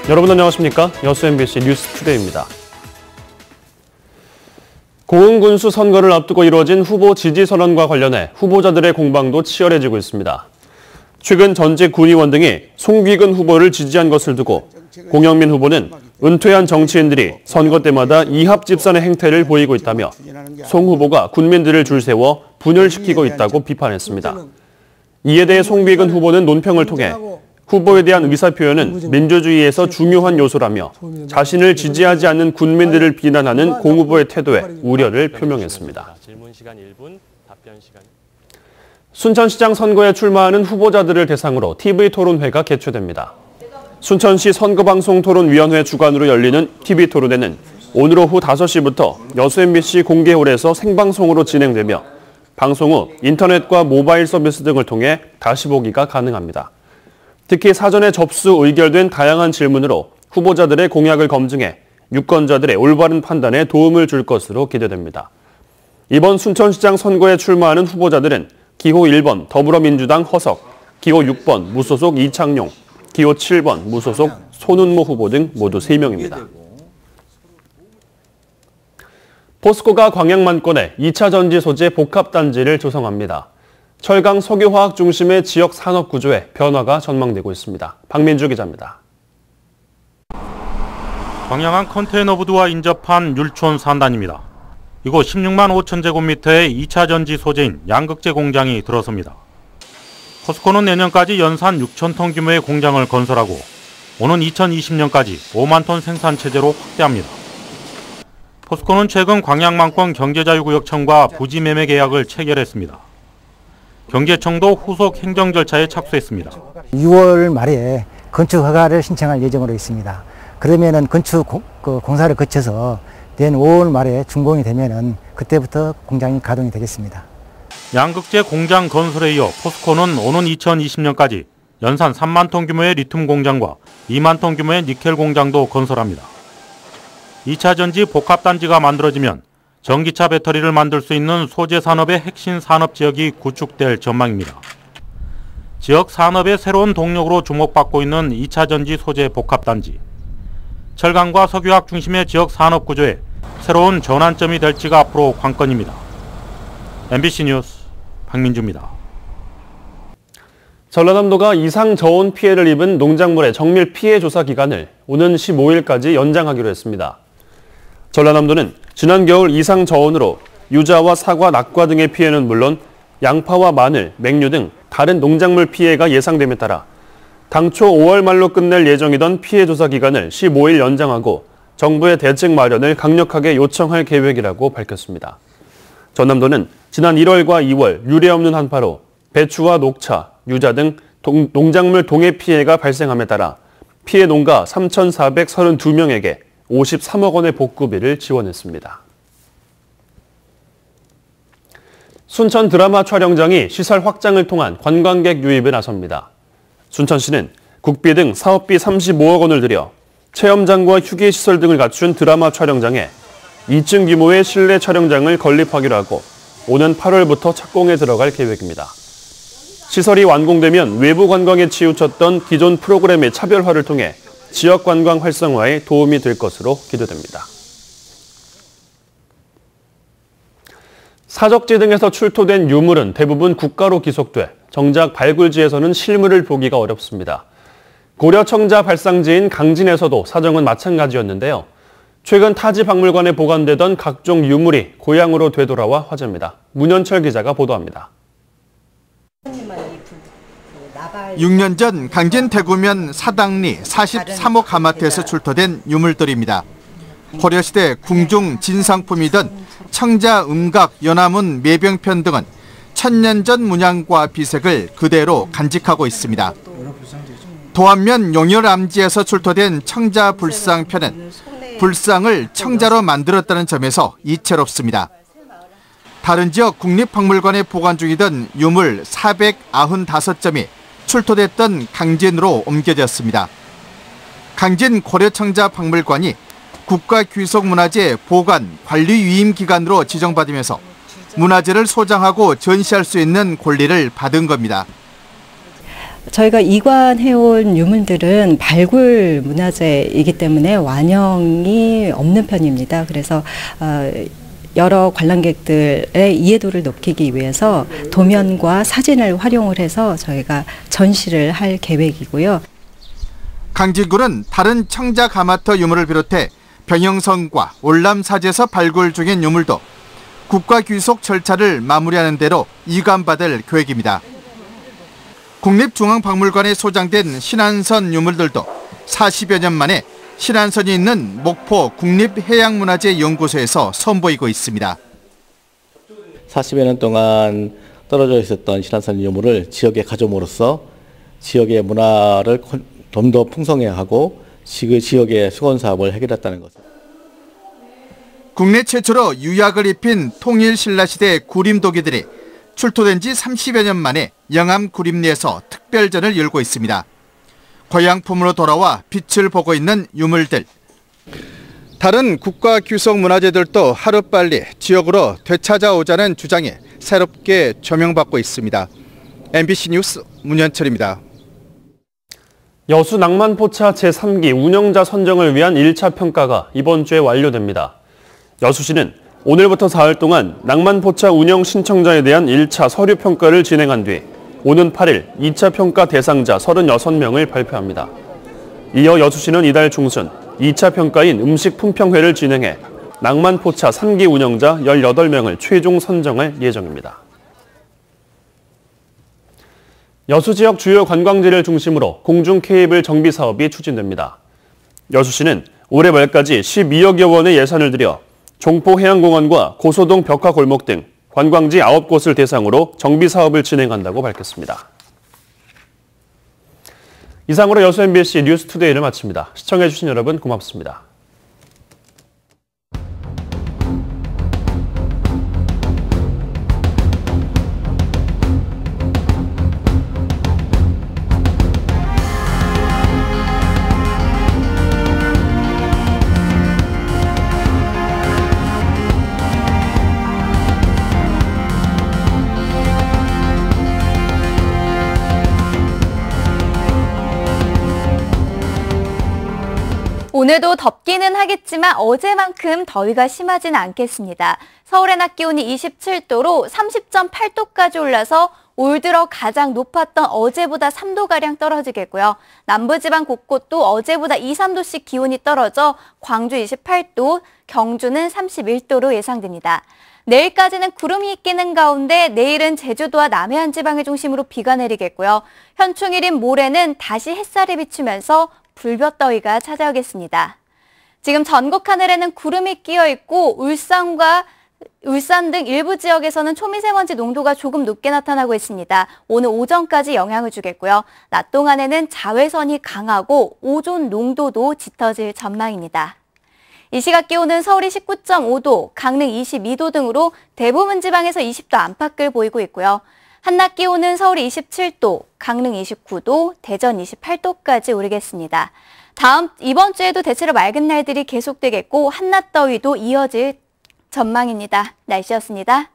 여러분 안녕하십니까? 여수 MBC 뉴스투데이입니다. 고흥군수 선거를 앞두고 이루어진 후보 지지 선언과 관련해 후보자들의 공방도 치열해지고 있습니다. 최근 전직 군의원 등이 송귀근 후보를 지지한 것을 두고 공영민 후보는 은퇴한 정치인들이 선거 때마다 이합집산의 행태를 보이고 있다며 송 후보가 군민들을 줄 세워 분열시키고 있다고 비판했습니다. 이에 대해 송귀근 후보는 논평을 통해 후보에 대한 의사표현은 민주주의에서 중요한 요소라며 자신을 지지하지 않는 군민들을 비난하는 공 후보의 태도에 우려를 표명했습니다. 순천시장 선거에 출마하는 후보자들을 대상으로 TV토론회가 개최됩니다. 순천시 선거방송토론위원회 주관으로 열리는 TV토론회는 오늘 오후 5시부터 여수 MBC 공개홀에서 생방송으로 진행되며 방송 후 인터넷과 모바일 서비스 등을 통해 다시 보기가 가능합니다. 특히 사전에 접수 의결된 다양한 질문으로 후보자들의 공약을 검증해 유권자들의 올바른 판단에 도움을 줄 것으로 기대됩니다. 이번 순천시장 선거에 출마하는 후보자들은 기호 1번 더불어민주당 허석, 기호 6번 무소속 이창용, 기호 7번 무소속 손은모 후보 등 모두 3명입니다. 포스코가 광양만권에 2차 전지 소재 복합단지를 조성합니다. 철강 석유화학 중심의 지역 산업 구조에 변화가 전망되고 있습니다. 박민주 기자입니다. 광양항 컨테이너부두와 인접한 율촌 산단입니다. 이곳 16만 5천 제곱미터의 2차 전지 소재인 양극재 공장이 들어섭니다. 포스코는 내년까지 연산 6천 톤 규모의 공장을 건설하고 오는 2020년까지 5만 톤 생산 체제로 확대합니다. 포스코는 최근 광양만권 경제자유구역청과 부지 매매 계약을 체결했습니다. 경제청도 후속 행정 절차에 착수했습니다. 6월 말에 건축 허가를 신청할 예정으로 있습니다. 그러면은 건축 공사를 거쳐서 내년 5월 말에 준공이 되면은 그때부터 공장이 가동이 되겠습니다. 양극재 공장 건설에 이어 포스코는 오는 2020년까지 연산 3만 톤 규모의 리튬 공장과 2만 톤 규모의 니켈 공장도 건설합니다. 2차 전지 복합단지가 만들어지면 전기차 배터리를 만들 수 있는 소재 산업의 핵심 산업 지역이 구축될 전망입니다. 지역 산업의 새로운 동력으로 주목받고 있는 2차 전지 소재 복합단지. 철강과 석유화학 중심의 지역 산업 구조에 새로운 전환점이 될지가 앞으로 관건입니다. MBC 뉴스 박민주입니다. 전라남도가 이상 저온 피해를 입은 농작물의 정밀 피해 조사 기간을 오는 15일까지 연장하기로 했습니다. 전라남도는 지난 겨울 이상 저온으로 유자와 사과, 낙과 등의 피해는 물론 양파와 마늘, 맹류 등 다른 농작물 피해가 예상됨에 따라 당초 5월 말로 끝낼 예정이던 피해 조사 기간을 15일 연장하고 정부의 대책 마련을 강력하게 요청할 계획이라고 밝혔습니다. 전남도는 지난 1월과 2월 유례 없는 한파로 배추와 녹차, 유자 등 농작물 동해 피해가 발생함에 따라 피해 농가 3,432명에게 53억 원의 복구비를 지원했습니다. 순천 드라마 촬영장이 시설 확장을 통한 관광객 유입에 나섭니다. 순천시는 국비 등 사업비 35억 원을 들여 체험장과 휴게시설 등을 갖춘 드라마 촬영장에 2층 규모의 실내 촬영장을 건립하기로 하고 오는 8월부터 착공에 들어갈 계획입니다. 시설이 완공되면 외부 관광에 치우쳤던 기존 프로그램의 차별화를 통해 지역 관광 활성화에 도움이 될 것으로 기대됩니다. 사적지 등에서 출토된 유물은 대부분 국가로 기속돼 정작 발굴지에서는 실물을 보기가 어렵습니다. 고려 청자 발상지인 강진에서도 사정은 마찬가지였는데요. 최근 타지 박물관에 보관되던 각종 유물이 고향으로 되돌아와 화제입니다. 문현철 기자가 보도합니다. 6년 전 강진 대구면 사당리 43호 가마태에서 출토된 유물들입니다. 고려시대 궁중 진상품이던 청자, 음각, 연화문, 매병편 등은 1000년 전 문양과 비색을 그대로 간직하고 있습니다. 도안면 용혈암지에서 출토된 청자 불상편은 불상을 청자로 만들었다는 점에서 이채롭습니다. 다른 지역 국립박물관에 보관 중이던 유물 495점이 출토됐던 강진으로 옮겨졌습니다. 강진 고려청자 박물관이 국가귀속문화재 보관 관리 위임 기관으로 지정받으면서 문화재를 소장하고 전시할 수 있는 권리를 받은 겁니다. 저희가 이관해온 유물들은 발굴 문화재이기 때문에 완형이 없는 편입니다. 그래서 여러 관람객들의 이해도를 높이기 위해서 도면과 사진을 활용을 해서 저희가 전시를 할 계획이고요. 강진군은 다른 청자 가마터 유물을 비롯해 병영성과 올람사지에서 발굴 중인 유물도 국가규속 절차를 마무리하는 대로 이관받을 계획입니다. 국립중앙박물관에 소장된 신안선 유물들도 40여 년 만에 신안선이 있는 목포 국립해양문화재연구소에서 선보이고 있습니다. 40여 년 동안 떨어져 있었던 신안선 유물을 지역에 가져옴으로써 지역의 문화를 좀 더 풍성해 하고 지역의 수건 사업을 해결했다는 것입니다. 국내 최초로 유약을 입힌 통일신라시대 구림도기들이 출토된 지 30여 년 만에 영암 구림리에서 특별전을 열고 있습니다. 고향품으로 돌아와 빛을 보고 있는 유물들. 다른 국가규속 문화재들도 하루빨리 지역으로 되찾아오자는 주장에 새롭게 조명받고 있습니다. MBC 뉴스 문현철입니다. 여수 낭만포차 제3기 운영자 선정을 위한 1차 평가가 이번 주에 완료됩니다. 여수시는 오늘부터 사흘 동안 낭만포차 운영 신청자에 대한 1차 서류 평가를 진행한 뒤 오는 8일 2차 평가 대상자 36명을 발표합니다. 이어 여수시는 이달 중순 2차 평가인 음식 품평회를 진행해 낭만포차 3기 운영자 18명을 최종 선정할 예정입니다. 여수 지역 주요 관광지를 중심으로 공중 케이블 정비 사업이 추진됩니다. 여수시는 올해 말까지 12억여 원의 예산을 들여 종포해양공원과 고소동 벽화골목 등 관광지 9곳을 대상으로 정비 사업을 진행한다고 밝혔습니다. 이상으로 여수 MBC 뉴스투데이를 마칩니다. 시청해주신 여러분 고맙습니다. 오늘도 덥기는 하겠지만 어제만큼 더위가 심하지는 않겠습니다. 서울의 낮 기온이 27도로 30.8도까지 올라서 올 들어 가장 높았던 어제보다 3도가량 떨어지겠고요. 남부지방 곳곳도 어제보다 2, 3도씩 기온이 떨어져 광주 28도, 경주는 31도로 예상됩니다. 내일까지는 구름이 끼는 가운데 내일은 제주도와 남해안 지방을 중심으로 비가 내리겠고요. 현충일인 모레는 다시 햇살이 비추면서 불볕더위가 찾아오겠습니다. 지금 전국 하늘에는 구름이 끼어 있고 울산 등 일부 지역에서는 초미세먼지 농도가 조금 높게 나타나고 있습니다. 오늘 오전까지 영향을 주겠고요. 낮 동안에는 자외선이 강하고 오존 농도도 짙어질 전망입니다. 이 시각 기온은 서울이 19.5도, 강릉 22도 등으로 대부분 지방에서 20도 안팎을 보이고 있고요. 한낮 기온은 서울이 27도, 강릉 29도, 대전 28도까지 오르겠습니다. 이번 주에도 대체로 맑은 날들이 계속되겠고 한낮 더위도 이어질 전망입니다. 날씨였습니다.